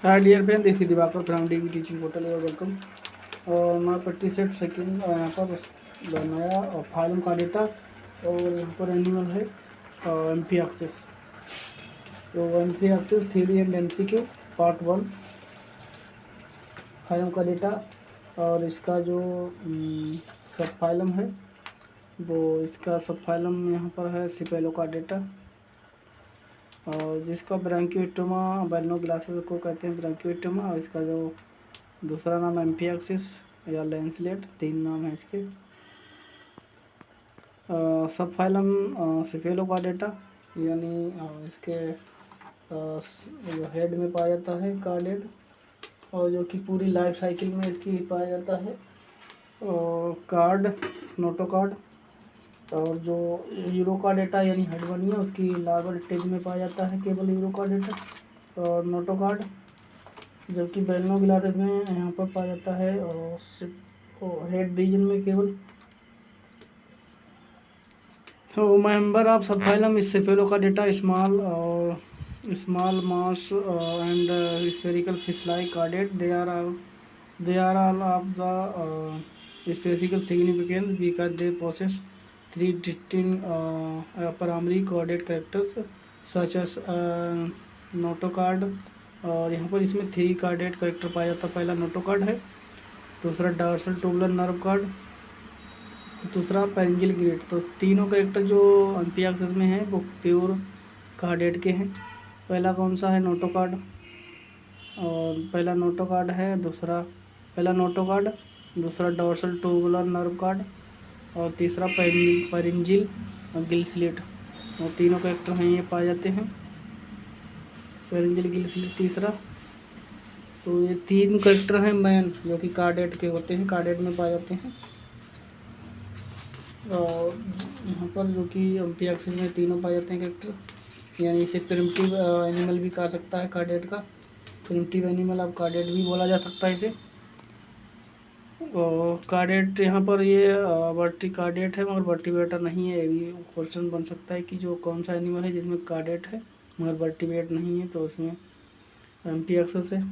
Hi dear friend, this is Divakar from DV teaching portal. Your welcome. और मैं 27 second यहाँ पर बनाया और फाइलम का डेटा, और यहाँ पर एनिमल है एम पी एक्सेस। तो amphioxus theory and MCQ part 1 phylum का डेटा। और इसका जो सब फाइलम है वो इसका सब फाइलम यहाँ पर है सिपेलो का डेटा, और जिसका ब्रांकियोटोमा बैलनोग्लासेस को कहते हैं ब्रांकियोटोमा। और इसका जो दूसरा नाम एम्पी एक्सिस या लेंसलेट, 3 नाम है इसके। सब फाइलम सिफेलो का डेटा, यानी इसके जो हेड में पाया जाता है कार्डेड, और जो कि पूरी लाइफ साइकिल में इसकी पाया जाता है और कार्ड नोटो कार्ड। और जो यूरो का डेटा यानी हेड बनी है उसकी लार्वल स्टेज में पाया जाता है केवल यूरो का डेटा और नोटो कार्ड, जबकि बैलनोग्लासेस में यहाँ पर पाया जाता है और हेड रीजन में केवल। तो मेंबर ऑफ सब फाइलम इस सेफेलो का data small mass and spherical fish like carded. they are all of the specific significance because they possess 3 distinct primary coded characters such as notochord. और यहाँ पर इसमें 3 कार्डेड करेक्टर पाया जाता है। पहला नोटोकार्ड है, दूसरा डॉर्सल ट्यूबुलर नर्व कार्ड, दूसरा पेरिंजियल ग्रिड। तो तीनों करेक्टर जो एमपी एक्सेस में हैं वो प्योर कार्डेड के हैं। पहला कौन सा है? Noto card. और पहला नोटो कार्ड है, पहला नोटो कार्ड, दूसरा डॉर्सल ट्यूबुलर नर्व कार्ड, और तीसरा पेरिंजियल गिल स्लिट। और तीनों करेक्टर हैं ये पाए जाते हैं, पेरिंजियल गिल स्लिट तीसरा। तो ये 3 करेक्टर हैं मेन जो कि कार्डेड के होते हैं, कार्डेड में पाए जाते हैं। और यहाँ पर जो कि एमपी एक्सेस में तीनों पाए जाते हैं कैरेक्टर, यानी इसे प्रिमिटिव एनिमल भी कहा सकता है कार्डेड का। प्रिमिटिव एनिमल अब कार्डेड भी बोला जा सकता है इसे। और कार्डेड यहाँ पर ये वर्टी कार्डेड है मगर वर्टिब्रेटर नहीं है। ये क्वेश्चन बन सकता है कि जो कौन सा एनिमल है जिसमें कार्डेड है मगर वर्टिब्रेट नहीं है, तो उसमें एमपी एक्सेस है।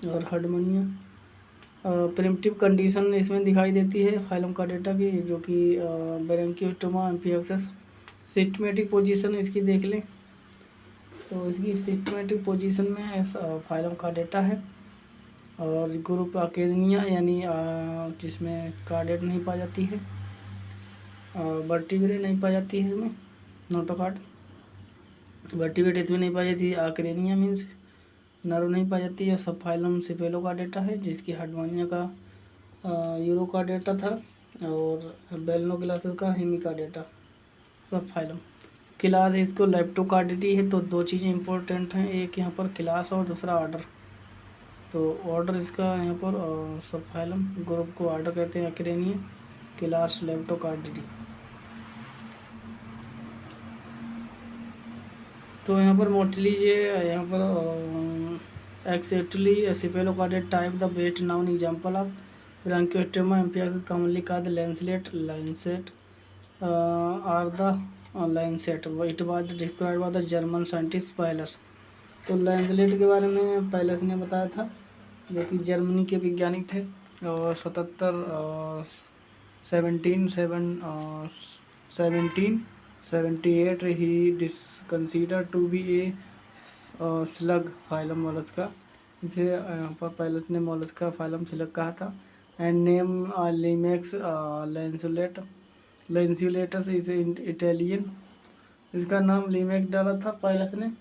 और हर्डमनिया प्रिमिटिव कंडीशन इसमें दिखाई देती है फाइलम का डेटा की, जो कि Branchiostoma amphioxus. Systematic position इसकी देख लें, तो इसकी सिस्टमेटिक पोजीशन में फाइलम का डेटा है। और ग्रुप अकेनिया यानी जिसमें कार्डेड नहीं पाई जाती है, वर्टिब्रेट नहीं पाई जाती है इसमें, नोटो कार्ड। वर्टिब्रेट इसमें नहीं पाई जाती है। आक्रेनिया मीन्स नर्व नहीं पाई जाती है। सब फाइलम सिपेलो का डेटा है, जिसकी हर्डमानिया का यूरो का डेटा था, और बैलनोग्लासेस का हेमी का डेटा। सब फाइलम क्लास इसको लेप्टोकार्डिटी है। तो 2 चीज़ें इंपॉर्टेंट हैं, एक यहाँ पर क्लास और दूसरा ऑर्डर। तो ऑर्डर इसका यहाँ पर सब फाइलम ग्रुप को ऑर्डर कहते हैं अक्रेनिया, क्लास लेप्टोकार्डिटी। तो यहाँ पर मोस्टली ये यहाँ पर एक्सेप्टली cephalochordate type the best known example of Branchiostoma amphioxus commonly called lancet are the lancet. It was described by the German scientist Pallas. तो लैंसलेट के बारे में पैलस ने बताया था, जो कि जर्मनी के वैज्ञानिक थे। और 1778 ही this considered to be a slug phylum Mollusca. इसे यहाँ पर पैलस ने मोलस्का फाइलम स्लग कहा था। And name Limax lanceolatus is Italian. इसका नाम लिमेक्स डाला था पैलस ने।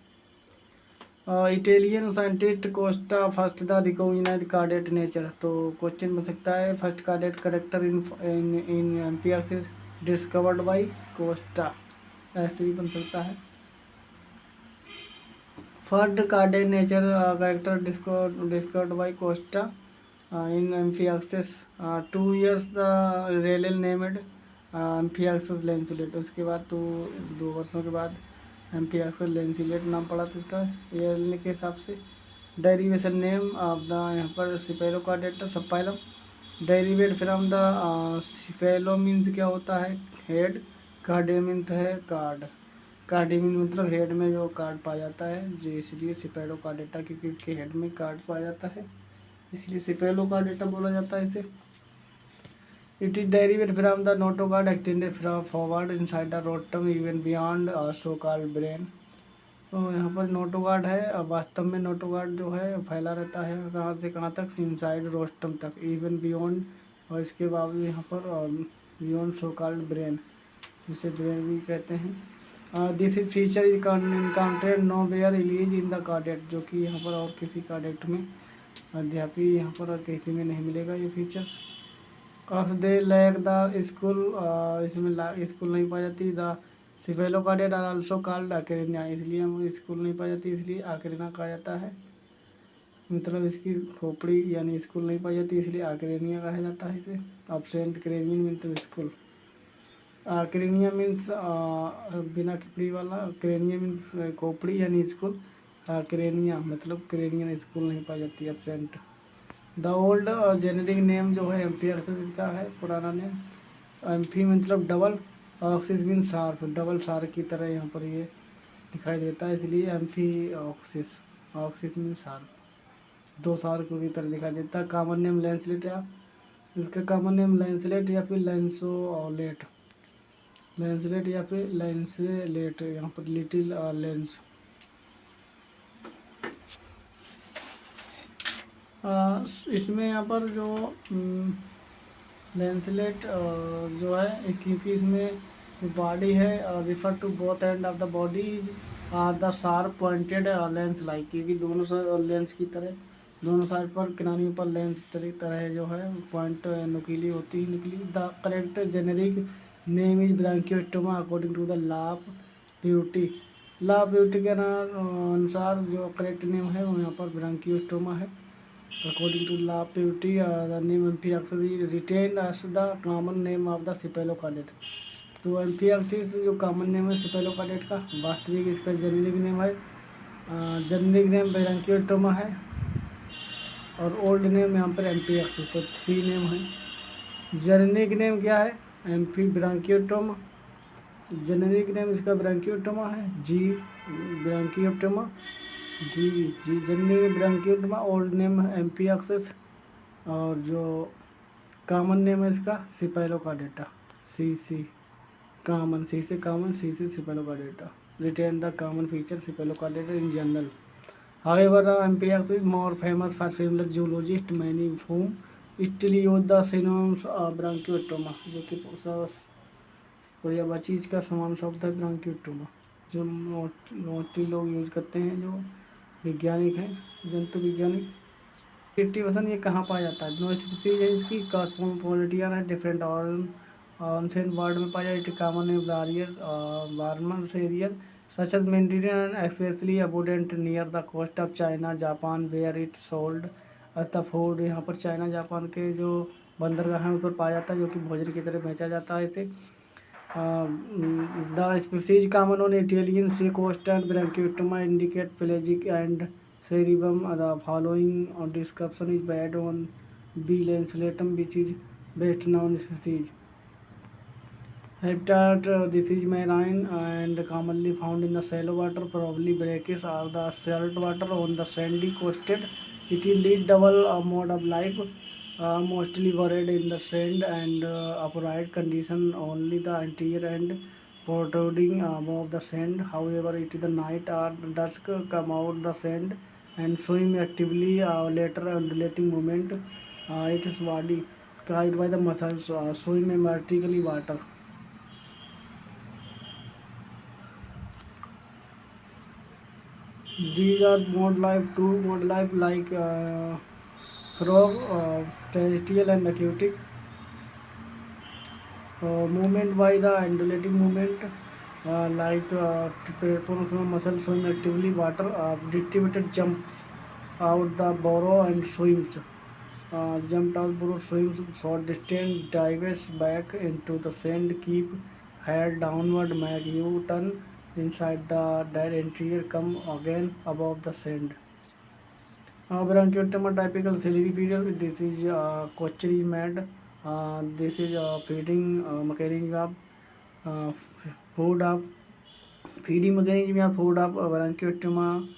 Italian scientist Costa first the recognised chordate nature. तो क्वेश्चन बन सकता है first chordate character in amphioxus discovered by Costa, ऐसे भी बन सकता है। First chordate nature character discovered by Costa in amphioxus 2 years the रेलेल नेमेड एमपी एक्सेस लेंसुलेट। उसके बाद तो 2 वर्षों के बाद एमपी एक्सेस लेंसुलेट नाम पड़ा था इसका ईयरली के हिसाब से। डेरिवेशन नेम ऑफ द यहाँ पर सिपेलो का data subphylum derived from the cephalo means क्या होता है हेड, कार्डे मीन्स है कार्ड। कार्डेमिन मतलब हेड में जो कार्ड पाया जाता है, जो इसलिए सिपेलोकार्डेटा, क्योंकि इसके हेड में कार्ड पाया जाता है, इसलिए सिपेलोकार्डेटा बोला जाता है इसे। It is derived from the notochord extended from forward inside the rostrum even beyond so called brain. तो यहाँ पर नोटोकार्ड है, और वास्तव में नोटोकार्ड जो है फैला रहता है कहाँ से कहाँ तक, इनसाइड रोस्टम तक, इवन बियॉन्ड, और इसके बावजूद यहाँ पर बियॉन्ड सो कॉल्ड ब्रेन, जिसे ब्रेन भी कहते हैं। This is feature is encountered nowhere release in the chordate, जो कि यहाँ पर और किसी कार्डेट में, अध्यापी यहाँ पर और किसी में नहीं मिलेगा ये feature. Cause they lack the skull, इसमें स्कूल नहीं पाई जाती। The cephalochordate are also called Acrania, इसलिए हम स्कूल नहीं पाई जाती, इसलिए आकेरिना कहा जाता है। मतलब इसकी खोपड़ी यानी स्कूल नहीं पाई जाती, इसलिए आकेरेनिया कहा जाता है इसे। absent cranian means skull, crania means बिना खिपड़ी वाला, क्रेनिया मीन्स खोपड़ी यानी स्कूल, क्रेनिया मतलब क्रेनियन स्कूल नहीं पाई जाती, absent। The old generic name जो है एम्फी ऑक्सिस का है पुराना नेम। एम्फी मतलब double, oxys mean sharp, double sharp की तरह यहाँ पर ये दिखाई देता है, इसलिए amphioxus, oxys mean sharp, दो शार्प की तरह दिखाई देता है। कॉमन नेम लेंसलेट, या इसका कॉमन नेम लेंसलेट या फिर लेंसोलेट, लेंसलेट या फिर लेंसलेट, यहाँ पर लिटिल लेंस। इसमें यहाँ पर जो लेंसलेट जो है, क्योंकि इसमें जो बॉडी है refer to both end of the body the sharp pointed lance like, क्योंकि दोनों लेंस की तरह दोनों साइड पर किनारियों पर लेंस तरह जो है पॉइंट नुकीली होती है, निकली। The correct generic name is Branchiostoma according to the लाभ ब्यूटी, ला ब्यूटी के अनुसार जो करेक्ट नेम है वो यहाँ पर ब्रांकियोस्टोमा है। According to La Peyote, the name Amphiaxis is retained as the common name of the Cephalocaudate। तो एम्फियाक्सिस जो कॉमन नेम है सिपेलोकार्डेट का, वास्तविक इसका जेनेरिक नेम है, जेनेरिक नेम ब्रांकियोस्टोमा है, और ओल्ड नेम यहाँ पर एम्फियाक्सिस, तो 3 नेम है। जेनेरिक नेम क्या है, एम्फी ब्रांकियोस्टोमा, जेनेरिक नेम इसका ब्रांकियोस्टोमा है, जी ब्रांकियोस्टोमा, जी जेनेरिक ब्रांकियोस्टोमा, ओल्ड नेम है एम्फियाक्सिस, और जो कॉमन नेम है इसका सिपेलोकार्डेटा, सी कॉमन, सी से कॉमन, सी से cephalochordata, retain the common feature cephalochordata in general. However, the Amphiax is more famous for similar zoologists, many of whom still use the synonyms ब्रांकियोस्टोमा, जो कि कोई अब चीज़ का समान शब्द है ब्रांकियोस्टोमा, जो मोस्टली लोग यूज करते हैं, जो वैज्ञानिक हैं, जंतु वैज्ञानिक। डिस्ट्रीब्यूशन ये कहाँ पाया जाता है, नो स्पीसीज है इसकी, कॉस्मोपोलिटियन है, डिफरेंट ऑन वर्ल्ड में पाया जाता है, कॉमन है barrier warmer arrear such as Mediterranean and especially abundant near the coast of China, Japan where it sold as the food। यहाँ पर चाइना जापान के जो बंदरगाह हैं उस पर पाया जाता है, जो कि भोजन की तरह बेचा जाता है इसे। The species common on Italian sea coast and Branchiostoma indicate pelagic and सेरिबम। The following description is based on B lanceolatum which is best known species. Habitat, this is marine and commonly found in the shallow water, probably brackish or the salt water on the sandy coasted. It is lead double mode of life, mostly buried in the sand and upright condition, only the anterior end protruding above the sand. However, it is the night or dusk come out the sand and swim actively, later undulating movement. Its body carried by the muscles, swim vertically water. These are mode life, two mode life like frog, terrestrial and aquatic. Movement by the undulating movement, like muscle swim actively, water distributed jumps out the burrow and swims. Jumped out burrow, swims short distance, dives back into the sand, keep head downward, make U-turn inside the dead interior, come again above the sand. Branchiodema typical ciliary period. This is cochery mad. This is feeding, carrying up food up, feeding mechanism या food of bronchiectoma,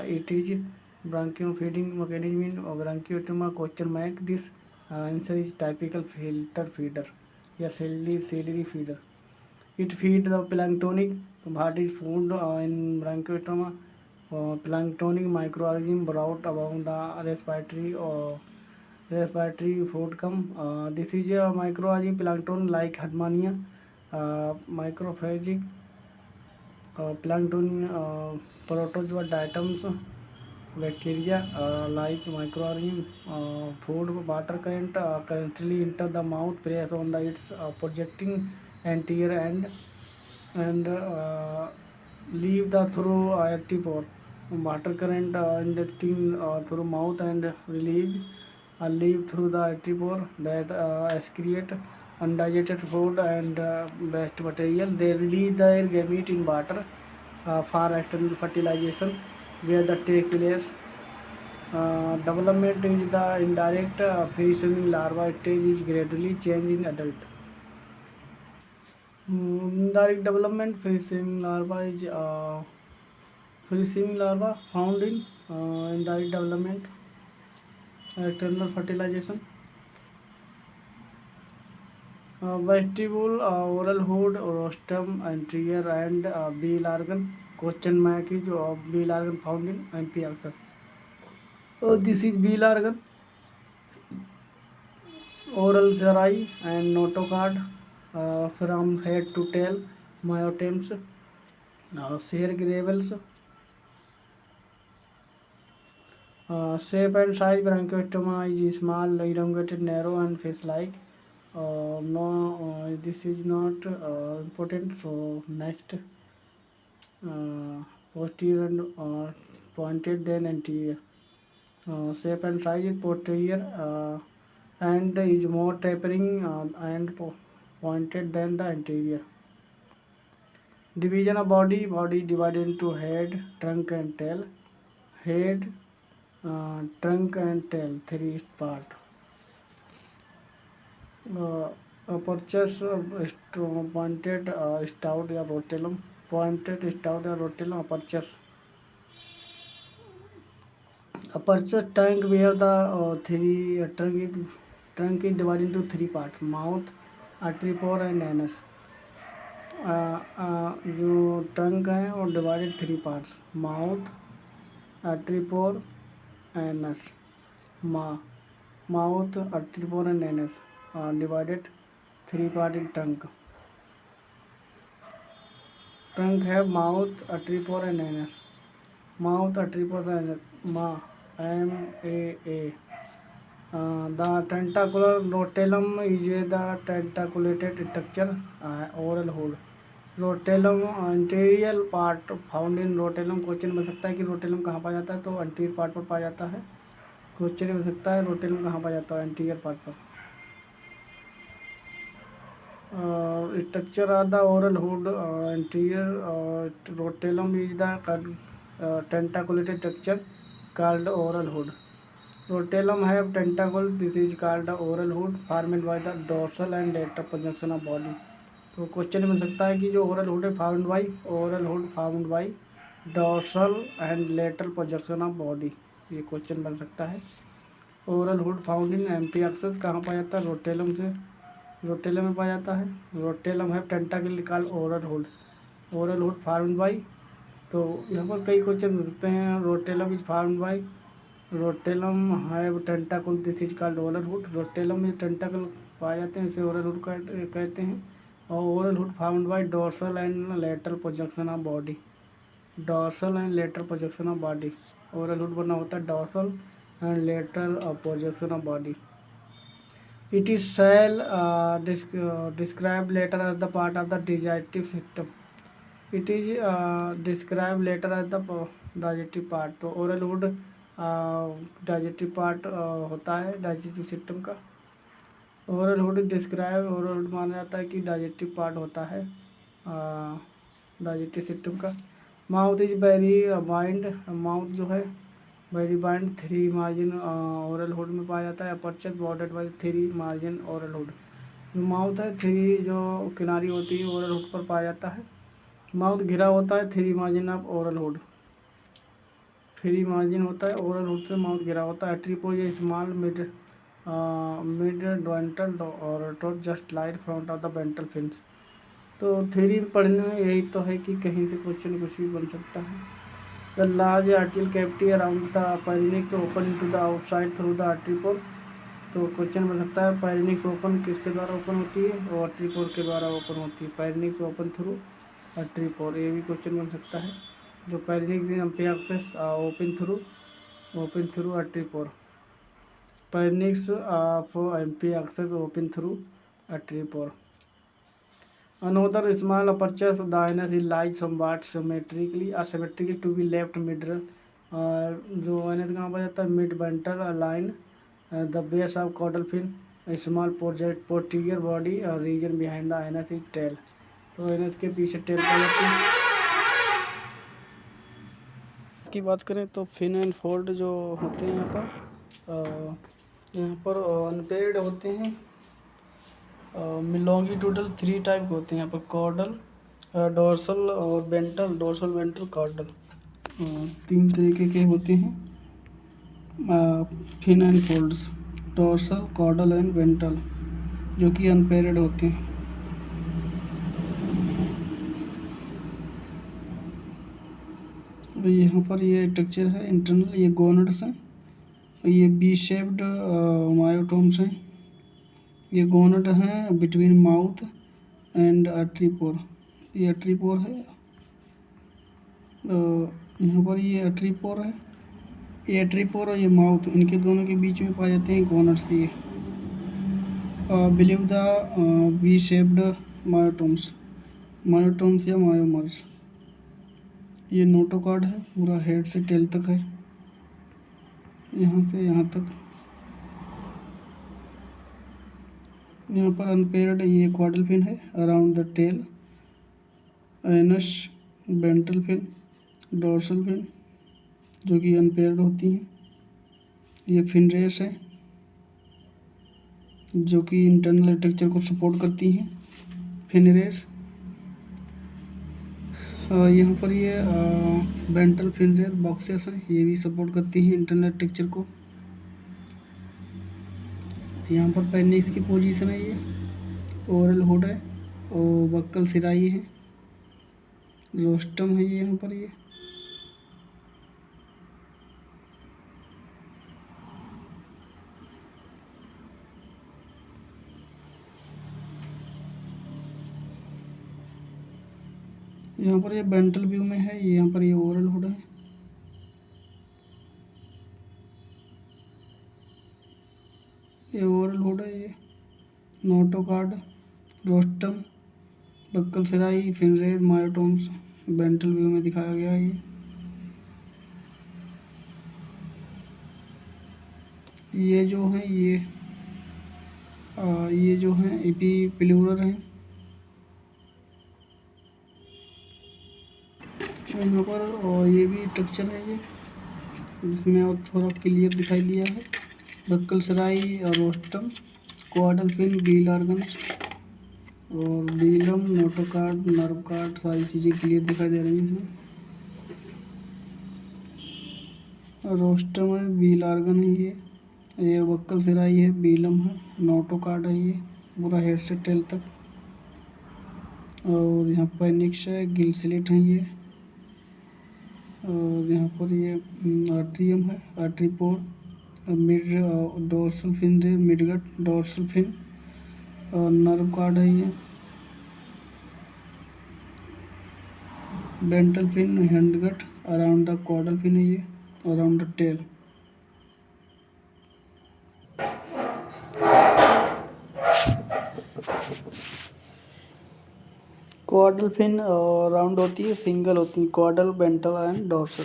it is bronchial feeding mechanism in bronchiectoma question mark. This answer is typical filter feeder या ciliary feeder. It feed the planktonic. What is food in bronchiectoma? Planktonic microorganism brought about the respiratory food come. This is a microorganism plankton like Hartmannia, microphagic plankton, protozoa diatoms, bacteria like microorganism. Food water current currently enter the mouth, press on the its projecting anterior end and leave the through active pore. Water current inducting through mouth and release leave through the active pore that excrete undigested food and waste material. They release their gamete in water for external fertilization, where the take place. Development is the indirect free swimming larva stage is gradually changed in adult. Indirect development free swimming larva is free swimming larva found in indirect development, external fertilization. Vestibule, oral hood, rostrum, anterior and bile organ. Question mark is bile organ found in MP axis. This is bile organ, oral serai and notocard from head to tail, myotems, share gravels, shape and size. Bronchiostoma is small, elongated, narrow and face-like. No, this is not important. So next, posterior and pointed then anterior. Shape and size is posterior and is more tapering and pointed than the anterior. Division of body divided into head, trunk and tail. Head, trunk and tail, three part. Apertures pointed stout या rotellum, pointed stout या rotellum apertures. Aperture trunk where the trunk is divided into three parts: mouth, artery pore and anus. जो trunk है वो divided three parts: mouth, artery pore, anus. Mouth, artery pore and anus divided three part in trunk. Trunk है mouth, artery pore and anus. Mouth, artery pores and MAA. The tentacular rotellum is the tentaculated structure, oral hood. Rostellum anterior part found in rostellum. Question बन सकता है कि रोटेलम कहाँ पाया जाता है, तो एंटीरियर पार्ट पर पाया जाता है. क्वेश्चन बन सकता है रोटेलम कहाँ पाया जाता है, एंटीरियर पार्ट पर. Structure of the oral hood, anterior rotellum is the tentaculated structure called oral hood. Rotellum have tentacle. This is called the oral hood, formed by the dorsal and lateral projection of body. तो question मिल सकता है कि जो oral hood है found by dorsal and lateral projection of body. ये question बन सकता है. Oral hood found in amphioxus कहाँ पाया जाता है, रोटेलम से. रोटेलम में पाया जाता है. रोटेलम है tentacle called oral hood. Oral hood found by. तो यहाँ पर कई क्वेश्चन मिल सकते हैं. Rostellum is found by. Rostellum have tentacle. This is called oral hood. Rostellum में टेंटाकल पाए जाते हैं, इसे ओरल हुड कहते हैं. और oral hood found by dorsal and lateral projection of body. Dorsal and lateral projection of body. Oral hood बना होता है dorsal and lateral projection of body. It is cell describe later as the part of the digestive system. It is describe later as the digestive part. तो oral hood digestive part होता है digestive system का. Oral hood describe, oral hood माना जाता है कि digestive part होता है डाइजेस्टिव सिस्टम का. Mouth is very bind. Mouth जो है very bind three margin oral hood में पाया जाता है. Aperture bordered by three margin oral hood. जो माउथ है थ्री जो किनारी होती है ओरल हुड पर पाया जाता है. माउथ घिरा होता है, three margin of oral hood, free margin होता है, ओरल हुड से माउथ घिरा होता है। ट्रिपो ये स्मॉल मिड डॉन्टल और top just light front of the ventral fins. तो थ्योरी पढ़ने में यही तो है कि कहीं से क्वेश्चन कुछ भी बन सकता है। The large atrial cavity around the pharynx open to the outside through the atriopore. तो क्वेश्चन बन सकता है पैरिनिक्स ओपन किसके द्वारा ओपन होती है, और आर्ट्रीपोर के द्वारा ओपन होती है। पैरिनिक्स ओपन थ्रू आर्ट्रीपोर, ये भी क्वेश्चन बन सकता है। जो pharynx amphioxus open through atriopore. Pharynx of amphioxus open through atriopore. Another small aperture of the anus is lies somewhat asymmetrically to be left middle। जो anus कहाँ पर जाता है, mid ventral line, the base of caudal fin, small posterior body और region behind the anus is tail. तो anus के पीछे tell पर जाती है। की बात करें तो फिन एंड फोल्ड जो होते हैं यहाँ पर अनपेयर्ड होते हैं। लॉन्गिट्यूडल थ्री टाइप के होते हैं यहाँ पर, कॉर्डल, डोर्सल और वेंट्रल, डोर्सल वेंट्रल कॉर्डल, तीन तरीके के होते हैं fin and folds, dorsal caudal and ventral, जो कि अनपेयर्ड होते हैं। यहाँ पर ये स्ट्रक्चर है इंटरनल, ये गोनड्स हैं, ये बी शेप्ड मायोटोम्स हैं। ये गोनड हैं बिटवीन माउथ एंड आर्ट्रीपोर, ये आर्ट्रीपोर है। यहाँ पर ये आर्ट्रीपोर है, ये आर्ट्रीपोर और ये माउथ, इनके दोनों के बीच में पाए जाते हैं गोनड्स। ये believe the B shaped myotomes, myotomes या मायोमर्स। ये नोटोकॉर्ड है, पूरा हेड से टेल तक है, यहाँ से यहाँ तक। यहाँ पर अनपेयर्ड ये क्वाड्रल फिन है around the tail, anus, ventral fin, dorsal fin, जो कि अनपेयर्ड होती हैं। ये फिन रेस है, जो कि इंटरनल स्ट्रक्चर को सपोर्ट करती हैं, फिन रेस। यहाँ पर ये वेंट्रल फिन रेस बॉक्सेस हैं, ये भी सपोर्ट करती हैं इंटरनल स्ट्रक्चर को। यहाँ पर पेनिस की पोजीशन है, ये ओरल हुड है और बक्कल सिराई है, रोस्टम है ये यहाँ पर। ये यहाँ पर ये वेंट्रल व्यू में है, ये यहाँ पर ये ओरल हुड है। ये ओरल हुड है, ये notochord, rostrum, buccal cirri, fin rays, myotomes ventral view में दिखाया गया है। ये जो है ये जो है एपीप्लूरर हैं। यहाँ पर और ये भी स्ट्रक्चर है ये, जिसमें और थोड़ा क्लियर दिखाई दिया है। बक्कल सराई और रोस्टम, क्वाड्रल फिन, बील ऑर्गन्स और बीलम, नोटोकॉर्ड, नर्व कॉर्ड, सारी चीज़ें क्लियर दिखाई दे रही हैं इसमें। रोस्टम है, बील ऑर्गन है ये बक्कल सिराई है, बीलम है, नोटोकॉर्ड है ये पूरा हेड से टेल तक, और यहाँ पर निक्स है, गिल स्लिट है ये, और यहाँ पर ये आर्ट्रियम है, आर्ट्रीपोर, मिड डोर्सल फिन है, मिडगट डोर्सल फिन, और नर्व कॉर्ड है ये, ventral fin, hindgut, around the caudal fin है ये, around the tail. Caudal fin round होती है, सिंगल होती है, क्वाड्रल, वेंट्रल एंड डोर्सल।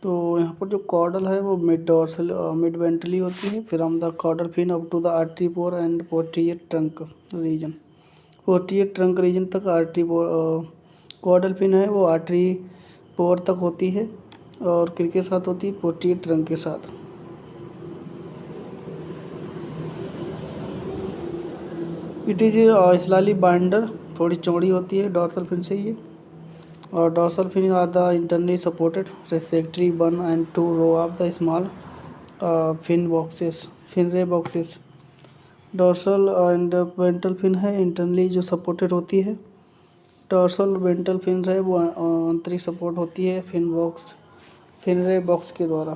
तो यहाँ पर जो कॉर्डल है वो मिड डोर्सल मिड वेंट्रली होती है, from the caudal fin up to the atriopore and posterior trunk region, posterior trunk region तक आर्ट्रीपोर कॉर्डल फिन है वो आर्ट्रीपोर तक होती है, और किसके साथ होती है, पोस्टीरियर ट्रंक के साथ। इट इज स्लाइटली बाइंडर, थोड़ी चौड़ी होती है डोर्सल फिन से ये। Dorsal fin are the internally supported, respiratory 1 and 2 row of the small fin ray boxes. Dorsal and ventral fin है इंटरनली जो सपोर्टेड होती है। डॉर्सल वेंट्रल फिन है वो आंतरिक सपोर्ट होती है फिन रे बॉक्स के द्वारा।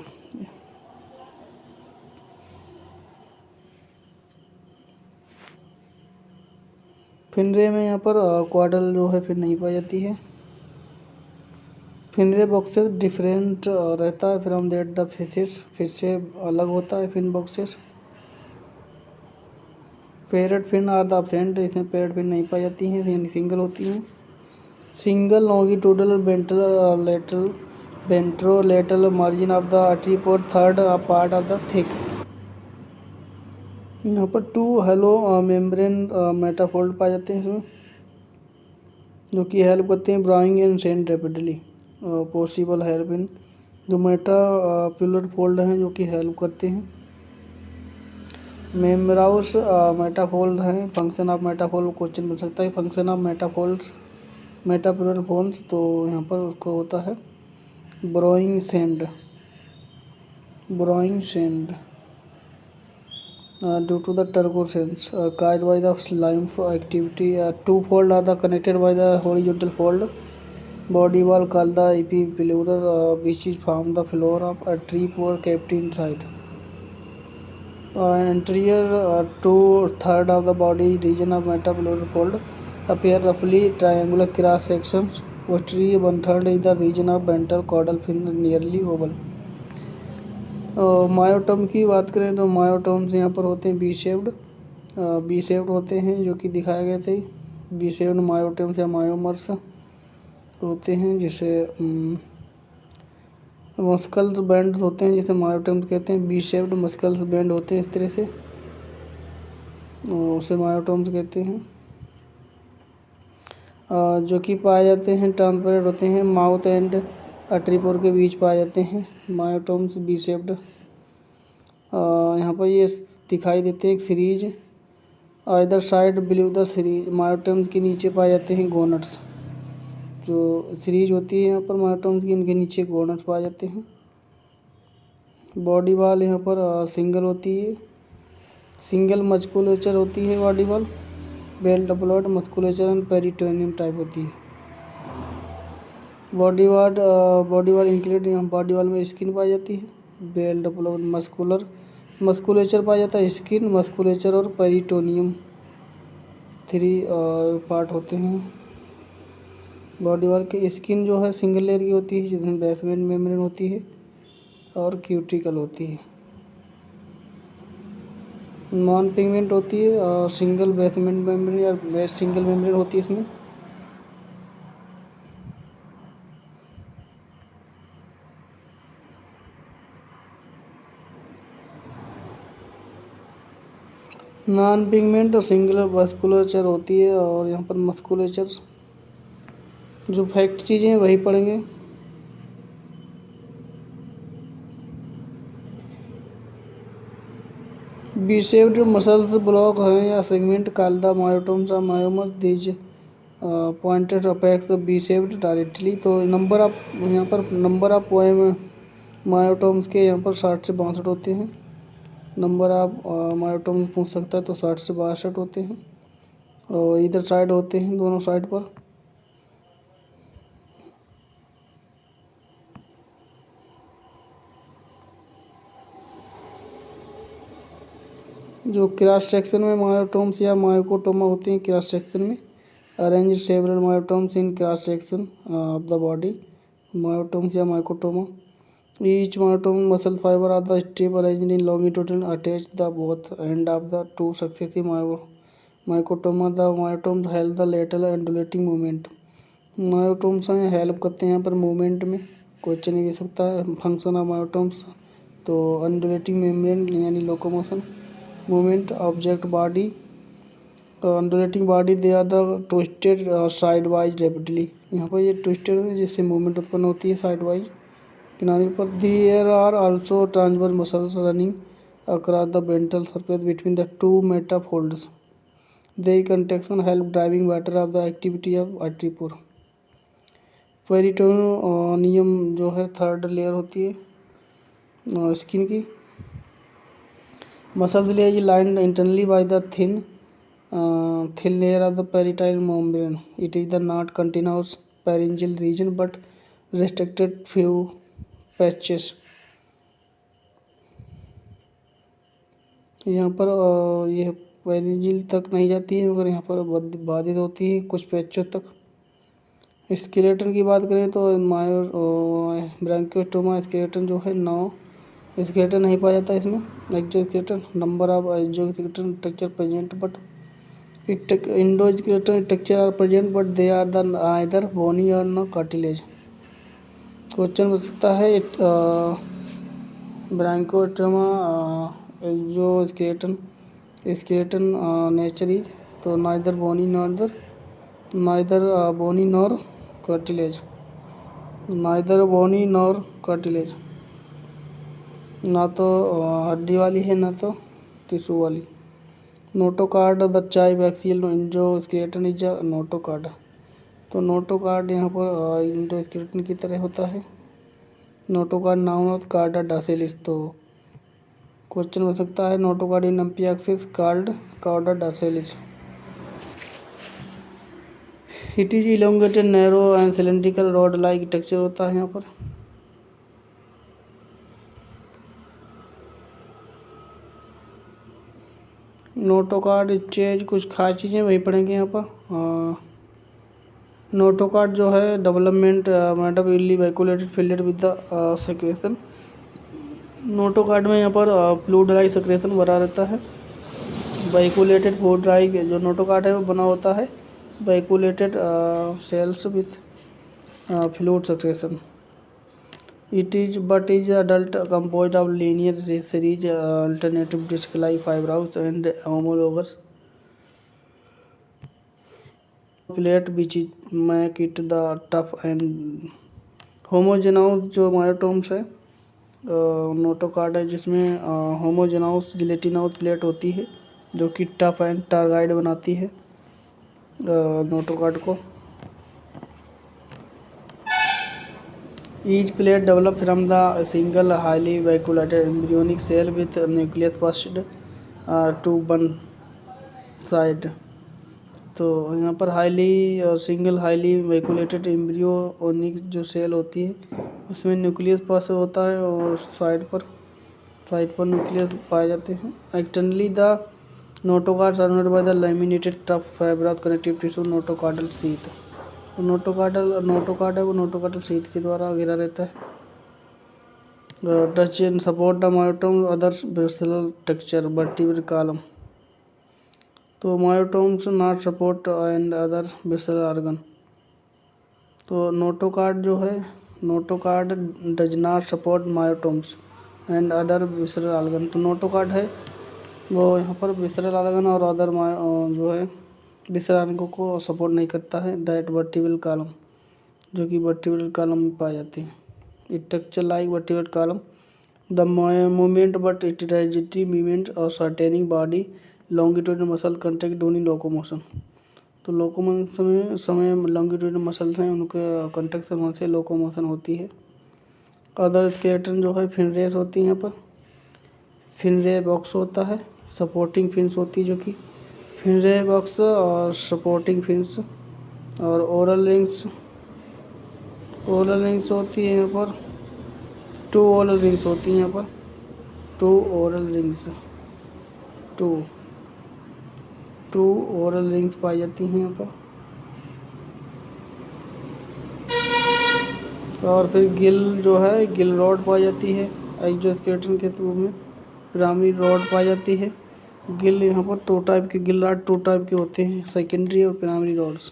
फिन रे में यहाँ पर क्वाडल जो है फिर नहीं पाई जाती है। फिन रे बॉक्सेस डिफरेंट रहता है from that the fishes, fish से अलग होता है fin boxes. Paired fin are the absent, इसमें पैरेट फिन नहीं पाई जाती हैं, यानी सिंगल होती हैं। Single longitudinal ventrolateral margin of the atriopore, third part of the thick. यहाँ पर 2 हेलो मेम्ब्रेन मेटाफोल्ड पाए जाते हैं इसमें, जो कि हेल्प करते हैं burrowing and sand rapidly. Possible help in जो मेटाप्यूलर फोल्ड हैं जो कि हेल्प करते हैं। मेम्ब्राउस मेटाफोल्ड हैं। फंक्शन ऑफ मेटाफोल्ड क्वेश्चन बन सकता है। फंक्शन ऑफ मेटाप्यूलर फोल्ड्स, तो यहाँ पर उसको होता है ब्रोइंग send due to the turbulence caused by the slime activity. Two fold are connected by the horizontal fold body wall called the epipellular, which is form the floor of a tree pore cavity inside. Anterior 2/3 of the body region of metapellular fold appear roughly triangular cross sections. Posterior 1/3 is the region of ventral caudal fin, nearly oval. मायोटम की बात करें तो मायोटम्स यहाँ पर होते हैं B shaped होते हैं, जो कि दिखाए गए थे। बी शेप्ड मायोटम्स या मायोमर्स होते हैं, जिसे मस्कल्स बैंड होते हैं, जिसे मायोटम्स कहते हैं। बी शेप्ड मस्कल्स बैंड होते हैं इस तरह से, उसे मायोटम्स कहते हैं। जो कि पाए जाते हैं ट्रांसपेरेंट होते हैं, माउथ एंड आर्टरीपोर के बीच पाए जाते हैं मायोटम्स बी शेप्ड। यहाँ पर ये दिखाई देते हैं एक सीरीज इधर साइड बिलो द सीरीज। मायोटम्स के नीचे पाए जाते हैं गोनट्स, जो सीरीज होती है यहाँ पर मायोटम्स की, इनके नीचे गोनट्स पाए जाते हैं। बॉडी वॉल यहाँ पर सिंगल होती है, सिंगल मस्कुलेचर होती है body wall. Well developed musculature and peritoneum type होती है। Body wall include, body wall में स्किन पाई जाती है। बेल डपलॉट मस्कुलेचर पाया जाता है, स्किन मस्कुलेचर और पेरिटोनियम 3 पार्ट होते हैं बॉडी वॉल के। स्किन जो है सिंगल लेयर की होती है, जिसमें बेसमेंट मेम्ब्रेन होती है और क्यूटिकल होती है। नॉन पिगमेंट होती है और सिंगल बेसमेंट मेम्ब्रेन या सिंगल मेम्ब्रेन होती है इसमें। नॉन पिगमेंट और सिंगल मस्कुलेचर होती है, और यहाँ पर मस्कुलेचर जो फैक्ट चीज़ें वही पढ़ेंगे। बी शेप्ड मसल्स ब्लॉक हैं या सेगमेंट कॉल्ड द मायोटम्स और myomere, these pointed apex the B shaped directly. तो यहाँ पर नंबर ऑफ मायोटम्स के यहाँ पर 60 से 62 होते हैं। नंबर ऑफ मायोटम्स पूछ सकता है तो 60 से 62 होते हैं, और इधर साइड होते हैं दोनों साइड पर। जो क्रॉस सेक्शन में मायोटोम्स या मायोकोटोमा होते हैं, क्रॉस सेक्शन में arrange several myotomes in cross section of the body, myotomes या myocommata. Each myotome muscle fibre are the strip arranged in longitudinal attach the both end of the 2 successive myocommata. The myotomes help the lateral undulating movement. Myotomes हैं help करते हैं यहाँ पर movement में। Question ये सकता है फंक्शन ऑफ मायोटोम्स, तो एंडुलेटिंग मेम्ब्रेन यानी locomotion, movement, object body, undulating body, they are the twisted side wise rapidly. यहाँ पर ये ट्विस्टेड है जिससे मूवमेंट उत्पन्न होती है साइड वाइज किनारे पर। There are also transverse muscles running across the ventral surface between the 2 metafolds. They contraction help driving water of the activity of atriopore. Peritoneum जो है थर्ड लेयर होती है स्किन की। Muscles layer is lined internally by the thin layer of the peritine membrane. It is the not continuous pharyngeal region but restricted few patches. यहाँ पर यह पेरिंजिल तक नहीं जाती है मगर यहाँ पर बाधित होती है कुछ पैचों तक। स्केलेटन की बात करें तो ब्रैंकियोस्टोमा स्केलेटन जो है 9 स्केलेटन नहीं पाया जाता इसमें। Exoskeleton number of exoskeleton structure present but endoskeleton structure are present but they are the either bony or no cartilage. Question बन सकता है Branchiostoma exoskeleton skeleton nature is तो neither bony nor cartilage, neither bony nor cartilage, ना तो हड्डी वाली है ना तो टिश्यू वाली। Notochord the chief axial endoskeleton is a notochord तो नोटोकार्ड यहाँ पर इंडोस्केलेटन की तरह होता है। नोटोकार्ड नाउन ऑफ कार्डा डासेलिस तो क्वेश्चन हो सकता है notochord in amphioxus chord chorda dorsalis. It is elongated narrow and cylindrical rod like texture होता है यहाँ पर। नोटोकार्ड स्टेज कुछ खास चीज़ें वही पढ़ेंगे यहाँ पर। नोटोकार्ड जो है डेवलपमेंट मैडम इली vacuolated filled with the secretion. Notochord में यहाँ पर फ्लूइडाइज सेक्रेशन भरा रहता है। वैक्यूलेटेड फ्लूइडाइज जो नोटोकार्ड है वो बना होता है vacuolated sales with fluid secretion. It is adult composed of linear series alternative disc-like fibrous and homologous plate which make it the tough and homogeneous जो मायोटोम्स है नोटोकार्ड है जिसमें होमोजेनाउस जिलेटिनस प्लेट होती है जो कि टफ एंड टारगाइड बनाती है नोटोकार्ड को। Each plate developed from the single highly vacuolated embryonic cell with nucleus first to one side। तो यहाँ पर सिंगल हाईली वैक्यूलेटेड एम्ब्रियोनिक जो सेल होती है उसमें न्यूक्लियस पास होता है और साइड पर न्यूक्लियस पाए जाते हैं। Externally the notochord surrounded by the laminated tough fibrous connective tissue notochordal sheath. Notochord है वो नोटोकार्डल शीथ के द्वारा घिरा रहता है। Touch and support the myotome others basal texture vertebral column तो myotomes not support and other basal organ. तो notochord जो है notochord does not support myotomes and other basal organ. तो नोटोकार्ड है वो यहाँ पर बेसल ऑर्गन और अदर जो है बेसल ऑर्गन को सपोर्ट नहीं करता है। दैट वर्टिब्रल कॉलम जो कि वर्टिब्रल कॉलम में पाए जाते हैं। Structure like vertebral column the movement but it rigidity movement और shortening body longitudinal muscle contact during locomotion. तो लोकोमोशन में समय लॉन्गिट्यूडनल मसल्स हैं उनके कंटेक्शन से लोकोमोशन होती है। अदर स्केलेटन जो है फिनरेस होती है यहाँ पर फिनरे बॉक्स होता है सपोर्टिंग फिन्स होती है जो कि फिनरे बॉक्स और सपोर्टिंग फिन्स और ओरल रिंग्स होती है यहाँ पर 2 ओरल रिंग्स होती हैं यहाँ पर 2 ओरल रिंग्स पाई जाती हैं यहाँ पर। और फिर गिल जो है गिल रॉड पाई जाती है एक्सोस्केलेटन के रूप में प्राइमरी रॉड पाई जाती है। गिल यहाँ पर 2 टाइप के गिल रॉड 2 टाइप के होते हैं सेकेंडरी और प्राइमरी रॉड्स।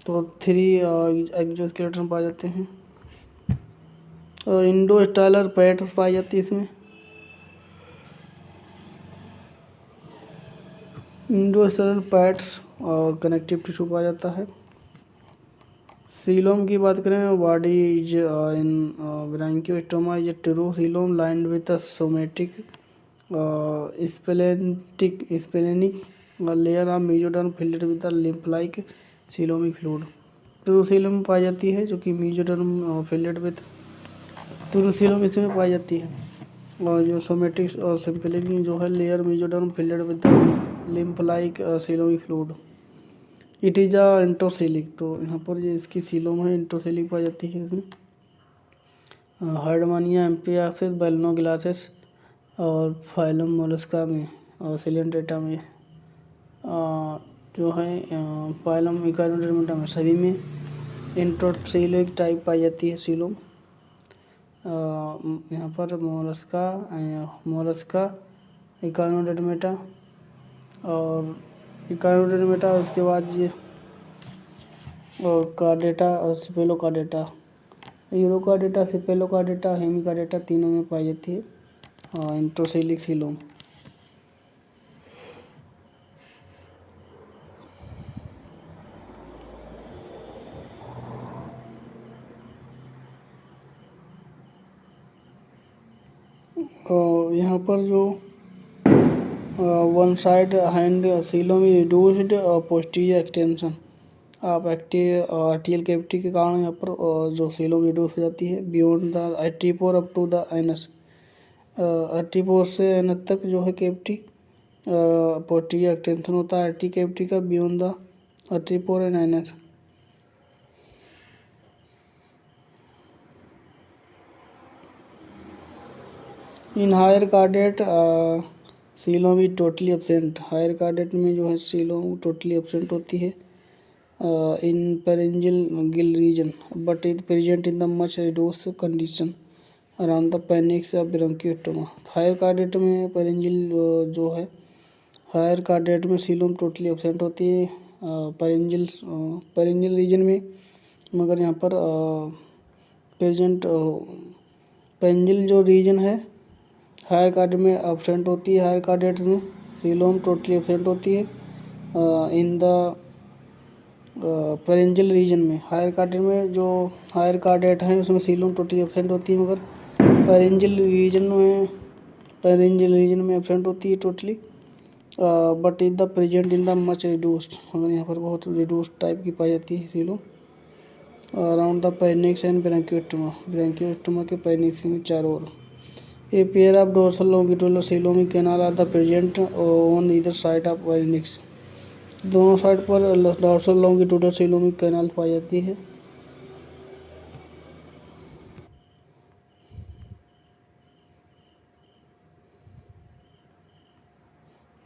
तो 3 एक्सोस्केलेटन पाए जाते हैं और इंडोस्टाइलर पैट्स पाई जाती है इसमें। इंडोस्टाइलर पैट्स और कनेक्टिव टिश्यू पाया जाता है। सीलोम की बात करें body is in Branchiostoma is true coelom lined with somatic splanchnic layer of mesoderm filled with lymph like coelomic fluid. True coelom पाई जाती है, जो कि मीजोडर्म फिलेट विथ ट्रूसिलम इसमें पाई जाती है। और जो सोमेटिक्स और सिम्पलिक जो है layer mesoderm filled with lymph like coelomic fluid. It is a enterocoelic, तो यहाँ पर ये इसकी सीलोम है, इंटोसिलिक पाई जाती है इसमें। हार्डमानिया एम्पियाक्सिस बैलनोग्लासिस और फाइलम मोलस्का में और सिलेंड्रेटा में जो है पाइलम इकानोडर्मेटा में सभी में इंटोसिलिक टाइप पाई जाती है सीलोम। यहाँ पर मोलस्का इकानोडर्मेटा और इकानोडर्मेटा, उसके बाद ये और कार्डेटा और स्पेलोकार्डेटा, यूरोकार्डेटा, स्पेलोकार्डेटा, हेमिकार्डेटा तीनों में पाई जाती है और इंटोसिलिक सीलोम। और यहाँ पर जो one side hand coelom reduced posterior extension आप एक्टिव आर्टियल कैविटी के कारण यहाँ पर जो सीलोम रिड्यूस हो जाती है beyond the atriopore up to the anus. Atriopore से एनस तक जो है कैविटी पोस्टीरियर एक्सटेंशन होता है आर्टी कैविटी का beyond the atriopore and anus. In higher chordate coelom is totally absent. Higher chordate में जो है सीलोम टोटली एब्सेंट होती है in pharyngeal gill region but is present in the much reduced condition around the pharynx of Branchiostoma. Higher chordate में pharyngeal जो है higher chordate में coelom totally absent होती है पेरिंजियल रीजन में, मगर यहाँ पर प्रेजेंट पेरिंजियल जो रीजन है हायर कार्डेट में एब्सेंट होती है। हायर कार्डेट में सीलोम टोटली एब्सेंट होती है इन द पेरिंजियल रीजन में। हायर कार्डेट में जो हायर कार्डेट है उसमें सीलोम टोटली एब्सेंट होती है, मगर पेरिंजियल रीजन में एब्सेंट होती है totally but is the present in the much reduced, मगर यहाँ पर बहुत रिड्यूस्ड टाइप की पाई जाती है सीलोम अराउंड द पेनिक्स एंड ब्रोंकियोस्टोमा के पेनिक्स में चारों ओर। A pair of dorsal longitudinal coelomic canal are the present on either side of pharynx। दोनों साइड पर डॉर्सल लॉन्गिट्यूडल सीलोमिक कैनाल पाई जाती है।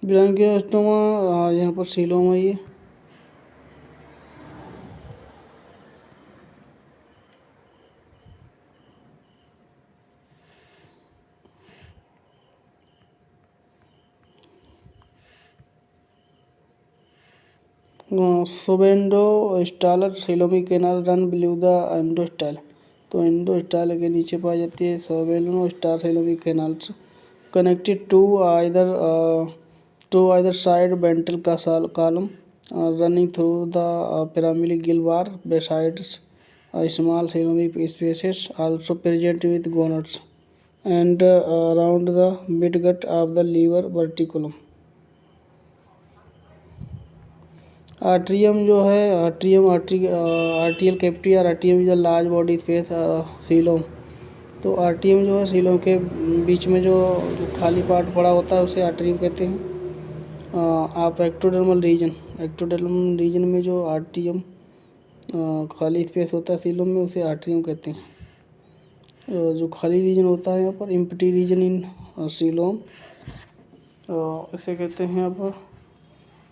ब्रोंकियोस्टोमा यहाँ पर सीलोम है ये। Subendostylar coelomic canal run below the endostyle, तो एंडोस्टाइल के नीचे पाई जाती है subendostylar coelomic canal connected to either side ventral column running through the pyramidal gill wall besides small coelomic spaces also present with gonads and around the midgut of the liver verticulum। Atrium जो है आर्टियल cavity और atrium is a large body space coelom, तो atrium जो है coelom के बीच में जो खाली पार्ट पड़ा होता है उसे आर्ट्रियम कहते हैं। आप एक्टोडर्मल रीजन में जो आर्ट्रियम खाली स्पेस होता है सीलोम में उसे आर्ट्रियम कहते हैं। जो खाली रीजन होता है यहाँ पर एम्प्टी रीजन इन सीलोम इसे कहते हैं यहाँ पर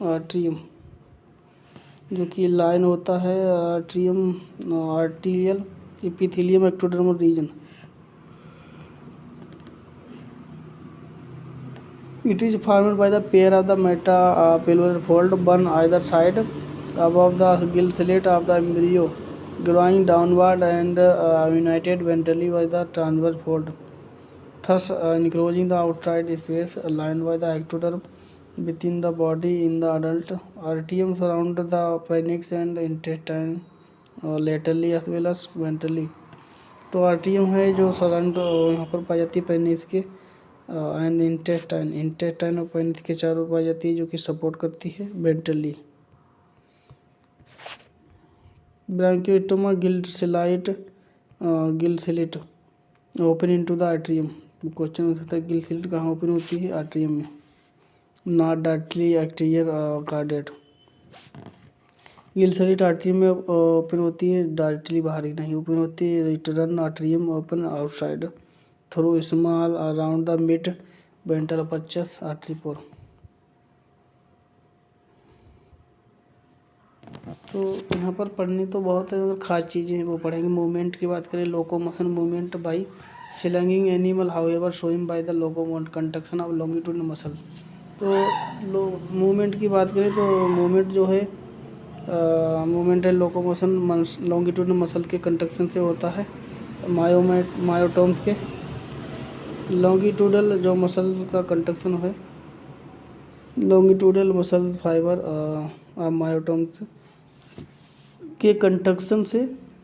आर्ट्रियम, जो कि लाइन होता है atrial epithelium ectodermal region. It is formed by the pair of the metapleural fold one either side above the gill slit of the embryo growing downward and united ventrally by the transverse fold, thus enclosing the outside space lined by the ectoderm within the body in the adult. Artium surround the pharynx and intestine laterally as well as ventrally। तो आर्टियम है जो surround यहाँ पर पाई जाती है penis के and intestine और penis के चारों पाई जाती है, जो कि सपोर्ट करती है ventrally. Branchiostoma gill slit open into the atrium. Question हो सकता है गिल स्लिट कहाँ ओपन होती है? आर्ट्रियम में। Not directly exterior chordate. Gill slit atrium में ओपन होती है, डायरेक्टली बाहर ही नहीं ओपन होती है। Return atrium open outside through small around the mid ventral apertures atriopore. तो यहाँ पर पढ़नी तो बहुत है, मतलब खास चीज़ें हैं वो पढ़ेंगे। मूवमेंट की बात करें, locomotion movement by slanging animal however showing by the locomote conduction of longitudinal muscle. तो मूवमेंट की बात करें तो मूवमेंट जो है मूवमेंट है लोकोमोशन लॉन्गिट्यूडनल मसल के कंडक्शन से होता है। मायोटोम्स के लॉन्गिट्यूडल जो मसल का कंडक्शन है, लॉन्गिट्यूडल मसल फाइबर मायोटोम्स के कंडक्शन से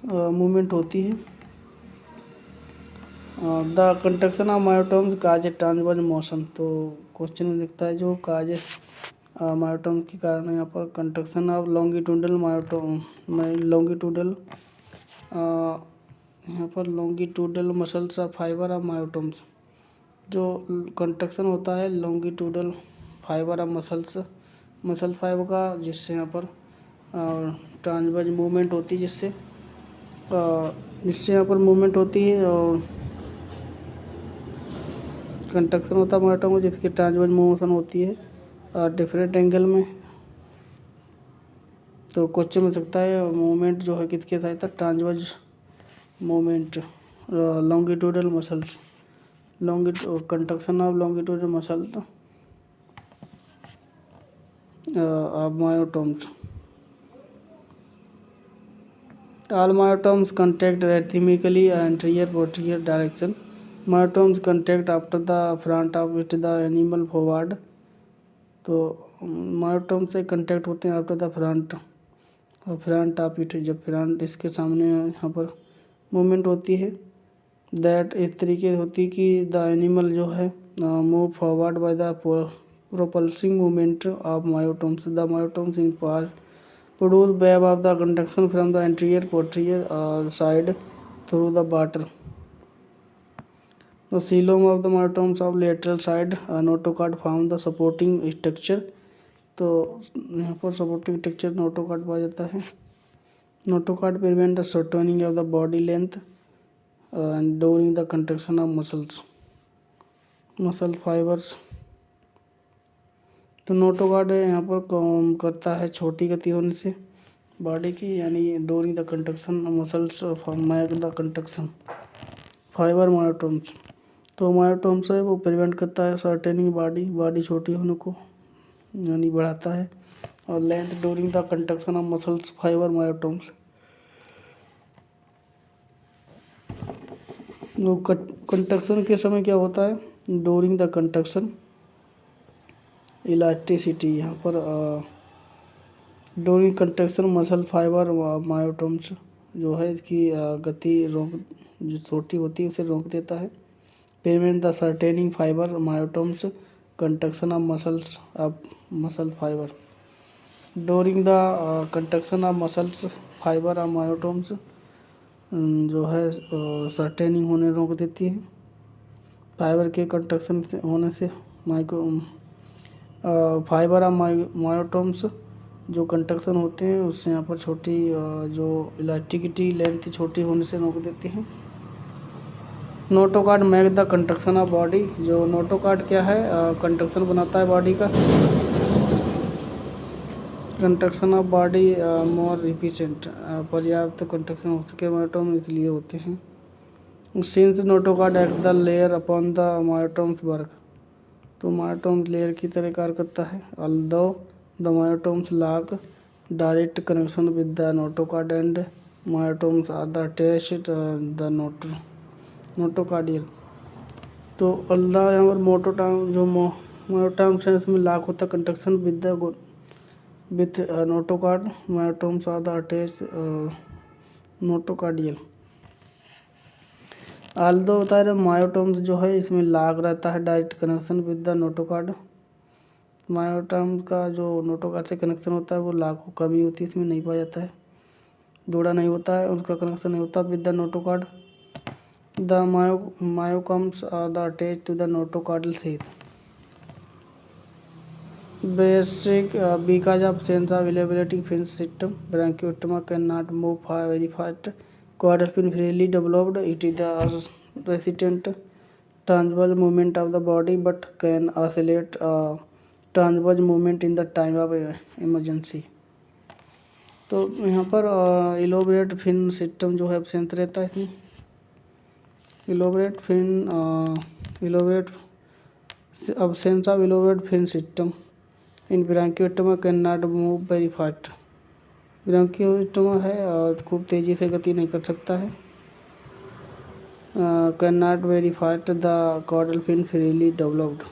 मूवमेंट होती है। The conduction of myotomes cause transverse motion. तो क्वेश्चन में दिखता है जो काज मायोटोम्स के कारण यहाँ पर कंडक्शन ऑफ लॉन्गिट्यूडल यहाँ पर longitudinal muscles of fibre of myotomes जो कंडक्शन होता है longitudinal fibre of muscle fibre का, जिससे यहाँ पर ट्रांसवर्स मूवमेंट होती है, जिससे यहाँ पर मूवमेंट होती है और कंडक्शन होता है मायोटोम में, जिसकी ट्रांसवर्स मोशन होती है डिफरेंट एंगल में। तो क्वेश्चन मिल सकता है मूवमेंट जो है किसके साथ था? Transverse movement longitudinal muscles conduction of longitudinal muscle of myotomes. All myotomes contract rhythmically anterior-posterior direction. Myotomes contract after the front of it the animal forward. तो मायोटोम से कंटेक्ट होते हैं आफ्टर द फ्रंट और front of it, जब front इसके सामने यहाँ पर मूवमेंट होती है। दैट इस तरीके होती है कि द एनिमल जो है move forward by the propelling movement of myotomes. The myotomes in part produce wave of the conduction from the anterior posterior side through the water. The coelom of the myotomes of lateral side notochord form the supporting structure. तो यहाँ पर supporting structure notochord पाया जाता है। Notochord prevent the shortening of the body length and during the construction of muscle fibres. तो notochord यहाँ पर काम करता है छोटी गति होने से बॉडी की, यानी during the conduction muscles make the conduction fibre myotomes. तो मायोटोम्स है वो प्रिवेंट करता है शॉर्टनिंग बॉडी छोटी होने को, यानी बढ़ाता है, और length during the conduction of muscles fibre myotomes. Conduction के समय क्या होता है? ड्यूरिंग द कंडक्शन इलास्टिसिटी, यहाँ पर during contraction muscle fibre myotomes जो है इसकी गति रोक जो छोटी होती है उसे रोक देता है। Prevent the shortening fibre myotomes construction of muscle fibre. During the construction of muscles fibre of myotomes जो है शॉर्टनिंग होने रोक देती है। फाइबर के कंट्रक्शन होने से फाइबर ऑफ मायोटोम्स जो कंडक्शन होते हैं उससे यहाँ पर छोटी जो इलास्टिसिटी लेंथ छोटी होने से रोक देते हैं। Notochord make the conduction of body. जो नोटोकॉर्ड क्या है? कंडक्शन बनाता है बॉडी का, conduction of body more efficient, पर्याप्त कंडक्शन हो सके मायोटोम इसलिए होते हैं। Since notochord act the layer upon the myotomes work. तो मायोटोम्स लेयर की तरह कार्य करता है। Although the myotomes lock direct connection with the notochord and myotomes are the attached the notochordal. तो अल्दा यहाँ पर मायोटोम्स है इसमें लॉक होता है conduction with notochord, myotomes are the attached notochordal. Although होता है मायोटोम्स जो है इसमें लाग रहता है direct connection with the notochord. Myotome का जो नोटोकॉर्ड से कनेक्शन होता है वो लाग को कमी होती है, इसमें नहीं पाया जाता है। जोड़ा नहीं होता है, उसका कनेक्शन नहीं होता with the notochord. The myotomes are the attach to the notochordal sheath. Basic because of sense availability fin system, branchiostoma cannot move very fast. Caudal fin freely developed. It is the resident transverse movement of the body, but can oscillate transverse movement in the time of emergency. तो यहाँ पर elaborate fin system जो है absent रहता है इसमें। Elaborate fin elaborate absence of elaborate fin system in Branchiostoma can not move very fast. Branchiostoma है और खूब तेज़ी से गति नहीं कर सकता है। Can not very fast the caudal fin freely developed.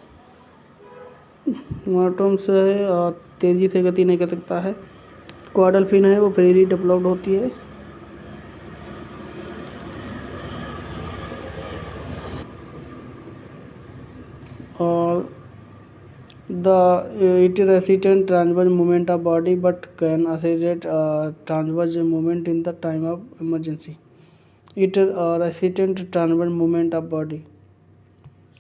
Myotomes है और तेज़ी से गति नहीं कर सकता है। कॉर्डल फिन है वो फ्रीली डेवलप्ड होती है। और it is resistant transverse movement of body but can accelerate transverse movement in the time of emergency. It is resistant transverse movement of body.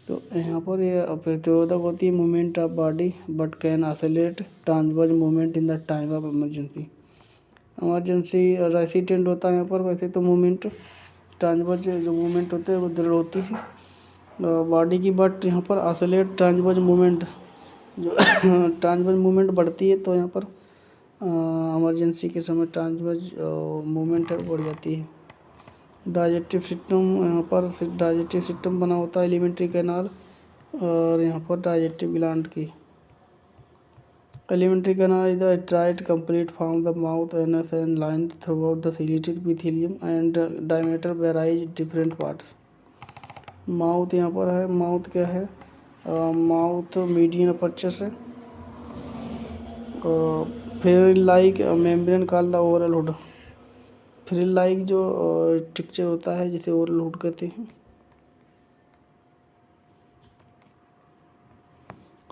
तो यहाँ पर ये प्रतिरोधक होती है movement of body but can accelerate transverse movement in the time of emergency. Emergency resistant होता है यहाँ पर। वैसे तो मूवमेंट ट्रांसवर्स जो मूवमेंट होते हैं वो दृढ़ होती है बॉडी की, बट यहाँ पर एक्सेलरेट ट्रांसवर्स मूवमेंट जो ट्रांसवर्स मूवमेंट बढ़ती है तो यहाँ पर इमरजेंसी के समय ट्रांसवर्स मूवमेंट बढ़ जाती है। डाइजेस्टिव सिस्टम, यहाँ पर डाइजेस्टिव सिस्टम बना होता है एलिमेंट्री कैनाल और यहाँ पर डाइजेस्टिव ग्लैंड की। Alimentary canal is the straight complete from the mouth and line through out the ciliated epithelium and diameter varies different parts. Mouth यहाँ पर है। माउथ क्या है? माउथ मीडियन अपर्चर है। Frill like membrane called the oral hood. Frill like जो structure होता है जिसे ओरल हुड कहते हैं।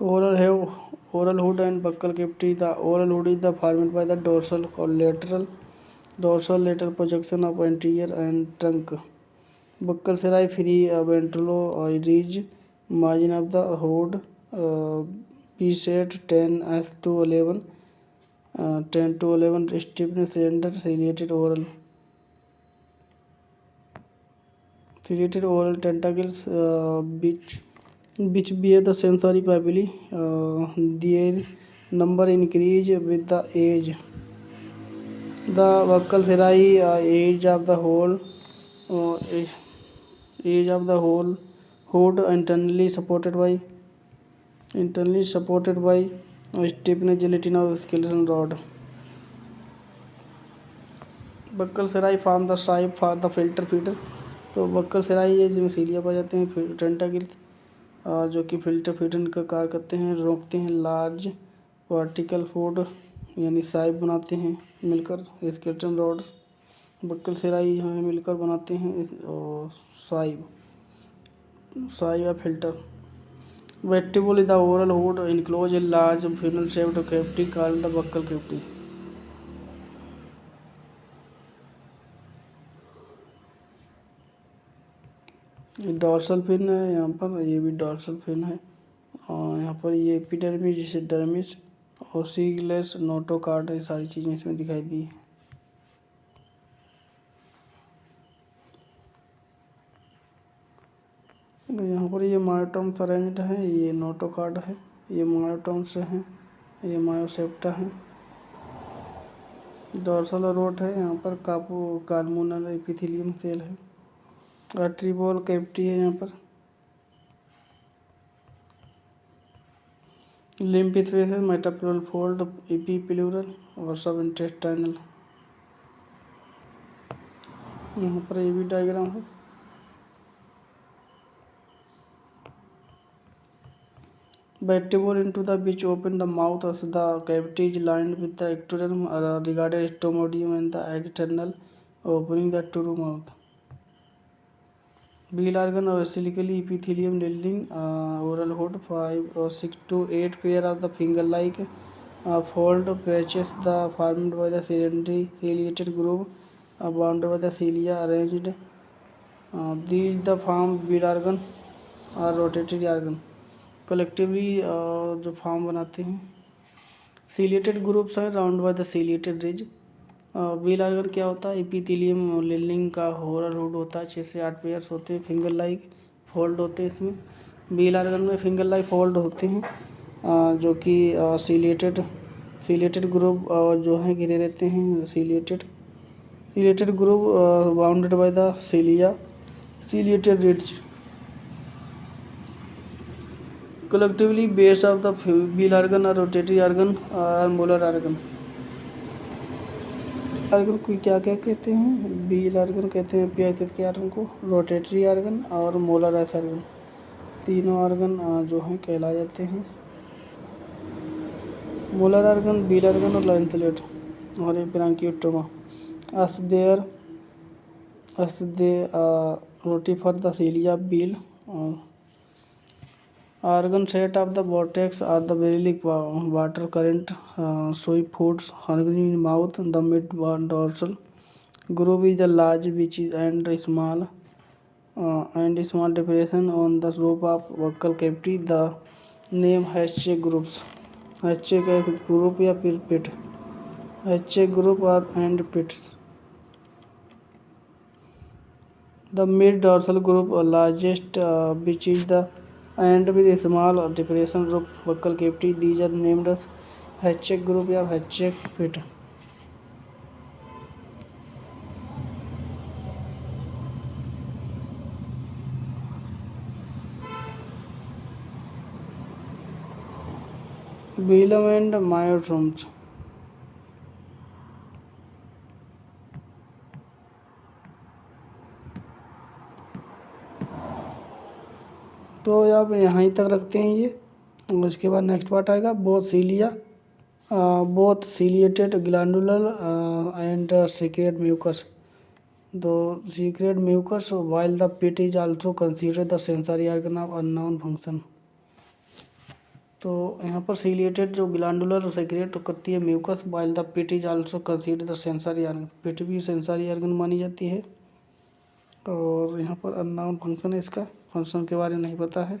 Oral hood and buccal cavity. The oral hood is the formed by the dorsal और lateral projection of anterior end trunk. Buccal cirri free ventral ridge margin of the hood p-set 10 to 11 10 to 11 stiffness cylinder ciliated oral tentacles which bear the sensory papillae. Their number increase with the age. The buccal serae age of the whole hood internally supported by stiffness gelatin or skeleton rod. Buccal cirri form the sieve for the filter feeder. तो buccal cirri ये जिसमें सीलिया पाए जाते हैं टेंटाकिल्स जो कि filter feeder का कार्य करते हैं, रोकते हैं लार्ज वर्टिकल फूड यानी साइप बनाते हैं मिलकर स्केलेटन रॉड्स। बक्कल सेराई जो है मिलकर बनाते हैं साइप या filter. Vestibule is the oral hood enclosed a large funnel-shaped cavity called the buccal cavity. ये डॉर्सल फिन है। यहाँ पर ये भी डॉर्सल फिन है और यहाँ पर ये एपिडर्मिस जिसे डर्मिस और सीगलेस नोटोकार्ड ये सारी चीज़ें इसमें दिखाई दी है। यहाँ पर ये मायोटोम्स अरेंज्ड है। ये नोटोकार्ड है, ये मायोटोम्स हैं, ये मायोसेप्टा है। डॉर्सल रोट है। यहाँ पर कार्बोनल एपिथेलियम सेल है। आर्टरीबोल कैविटी है यहाँ पर। लिम्फ स्पेस है, मेटाप्यूरल फोल्ड, एपीप्यूरल और सब इंटेस्टाइनल। यहाँ पर ये भी डायग्राम है। Vestibule into the which open the mouth as the cavity is lined with the ectoderm regarded stomodium and the external opening the true mouth. Bile organ or silically epithelium building oral hood 5 or 6 to 8 pair of the finger-like fold patches the formed by the ciliated groove bounded by the cilia arranged. These the form bead organ और rotatory organ collectively जो form बनाते हैं। Ciliated groups है round by the ciliated ridge. Wheel organ क्या होता है? Epithelium leaning का होरल root होता है, 6 से 8 पेयर्स होते हैं, फिंगर लाइक फोल्ड होते हैं इसमें। व्हील ऑर्गन में फिंगर लाइक फोल्ड होते हैं जो कि सीलिएटेड ग्रुप जो है घिरे रहते हैं। Ciliated group bounded by the ciliated ridge. Collectively based of the wheel organ or rotatory organ or molar organ। Organ को क्या क्या कहते हैं? व्हील ऑर्गन कहते हैं पेयर्थित के ऑर्गन को, रोटेटरी ऑर्गन और मोलराइज ऑर्गन। तीनों ऑर्गन जो हैं कहलाए जाते हैं। मोलर ऑर्गन, व्हील ऑर्गन और लाइनथलेट और ये ब्रांकियोटोमा। as they roti for the cilia wheel organ set of the vortex are the very water current sweep foods hungry in mouth. The mid dorsal groove is the large which is and small depression on the slope of vocal cavity. The name HA groups। HA का group या फिर पिट, HA group or and pits। The mid dorsal group largest which is the and with a small depression of vocal cavity. These are named as HA group या HA pit। Velum and myotrums। तो आप यहाँ ही तक रखते हैं ये, और उसके बाद नेक्स्ट पार्ट आएगा both ciliated glandular and secrete mucus. The secret mucus while the pit is also considered the sensory organ of unknown function। तो यहाँ पर सीलिएटेड जो ग्लैंडुलर सेक्रेट करती है mucus while the pit is also considered the sensory organ। Pit भी sensory organ मानी जाती है। और यहाँ पर अननोन फंक्शन है, इसका फंक्शन के बारे में नहीं पता है।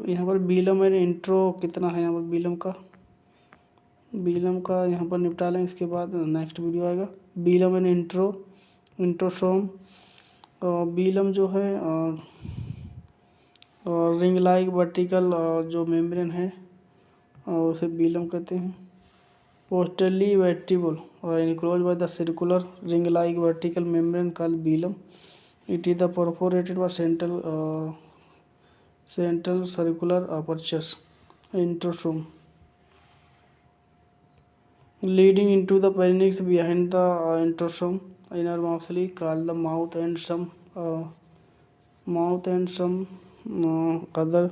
यहाँ पर बीलम एंड इंट्रो कितना है यहाँ पर बीलम का यहाँ पर निपटा लें, इसके बाद नेक्स्ट वीडियो आएगा। बीलम एंड इंट्रोसोम। बीलम जो है रिंग लाइक वर्टिकल जो मेम्ब्रेन है उसे बीलम कहते हैं। पोस्टरली वेस्टिबल और enclosed by the circular ring like vertical membrane called velum। It is the perforated by central circular apertures introsome leading into the pharynx behind the introsome inner mostly called the mouth and some other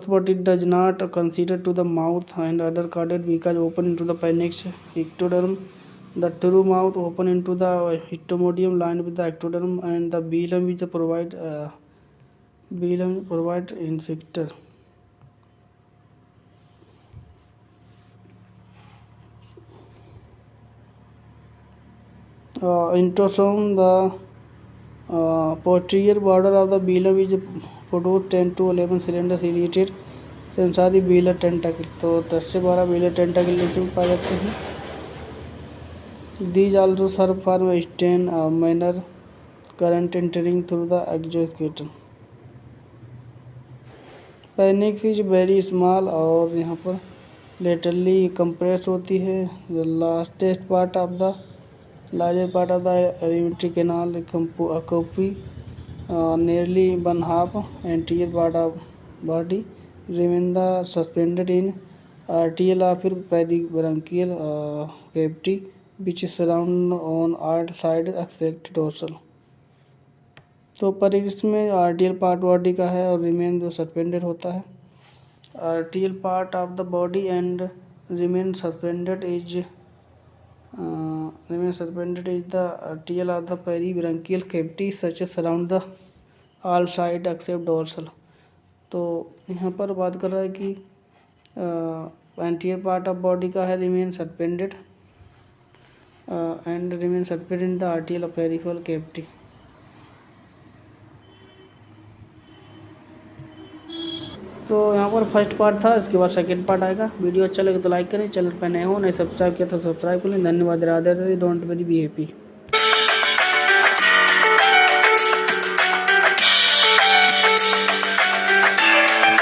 but it does not consider to the mouth and other cardiac because open into the pharynx ectoderm। The true mouth open into the ectomodium lined with the ectoderm and the velum which provide infector। Introsome, the posterior border of the velum is produced 10 to 11 cylinder ciliated sensory velar tentacle। तो 10 से 12 velar tentacle इसमें पाए जाते हैं। These also serve for stain minor current entering through the exoskeleton। pharynx is very small और यहाँ पर laterally compressed होती है। The largest part of the alimentary canal occupies nearly one half anterior part of body remain the suspended in arterial or peribranchial cavity which is surround on all sides except dorsal। तो परिग्स में आर्टियल part body का है और remain जो suspended होता है। Atrial part of the body and remain suspended is the atrial of the peribranchial cavity such surround the all side except dorsal. तो यहाँ पर बात कर रहा है कि एंटीरियर पार्ट ऑफ बॉडी का है remain suspended and remain certified in the RTL of peripheral cavity. तो यहाँ पर फर्स्ट पार्ट था, इसके बाद सेकंड पार्ट आएगा। वीडियो अच्छा लगे तो लाइक करें, चैनल पर नए हो नहीं सब्सक्राइब किया तो सब्सक्राइब करें। धन्यवाद। Radhe Radhe. Don't very be happy.